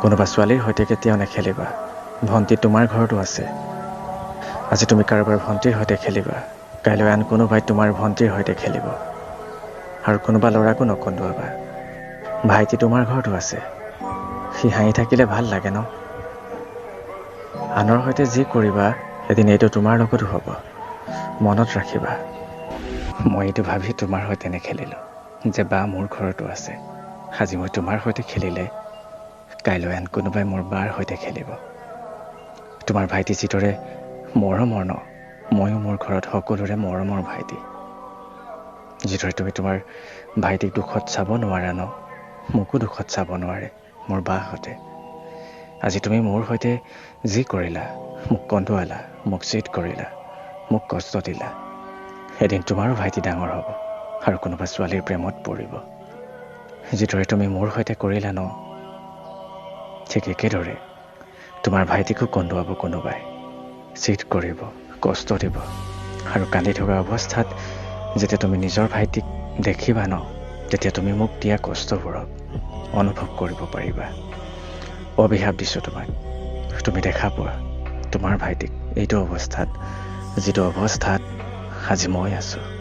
কোনোবা ছোৱালীৰ সৈতে কেতিয়াও নেখেলিবা। ভণ্টি তোমাৰ ঘৰতো আছে। আজি তুমি কাৰোবাৰ ভণ্টিৰ সৈতে খেলিবা, কাইলৈ আন কোনোবাই তোমাৰ ভণ্টিৰ সৈতে খেলিব। আৰু কোনোবা ল'ৰাকো নকন্দুৱাবা। ভাইটি তোমাৰ ঘৰতো আছে। সি হাঁহি থাকিলে ভাল লাগে ন? আনৰ সৈতে যি কৰিবা এদিন এইটো তোমাৰ লগতো হ'ব। মনত ৰাখিবা। মই এইটো ভাবি তোমাৰ সৈতে নেখেলিলোঁ যে বা মোৰ ঘৰতো আছে। আজি মই তোমাৰ সৈতে খেলিলে কাইলৈ আন কোনোবাই মোৰ বাৰ সৈতে খেলিব। তোমাৰ ভাইটি যিদৰে মৰমৰ ন, ময়ো মোৰ ঘৰত সকলোৰে মৰমৰ ভাইটি। যিদৰে তুমি তোমাৰ ভাইটিক দুখত চাব নোৱাৰা ন, মোকো দুখত চাব নোৱাৰে মোৰ বাহঁতে। আজি তুমি মোৰ সৈতে যি কৰিলা, মোক কন্দুৱালা, মোক চিট কৰিলা, মোক কষ্ট দিলা, এদিন তোমাৰো ভাইটি ডাঙৰ হ'ব আৰু কোনোবা ছোৱালীৰ প্ৰেমত পৰিব। যিদৰে তুমি মোৰ সৈতে কৰিলা ন, ঠিক একেদৰে তোমাৰ ভাইটিকো কন্দুৱাব কোনোবাই, চিট কৰিব, কষ্ট দিব। আৰু কান্দি থকা অৱস্থাত যেতিয়া তুমি নিজৰ ভাইটিক দেখিবা ন, তেতিয়া তুমি মোক দিয়া কষ্টবোৰক অনুভৱ কৰিব পাৰিবা। অভিশাপ দিছোঁ তোমাক। তুমি দেখা পোৱা তোমাৰ ভাইটিক এইটো অৱস্থাত, যিটো অৱস্থাত আজি মই আছোঁ।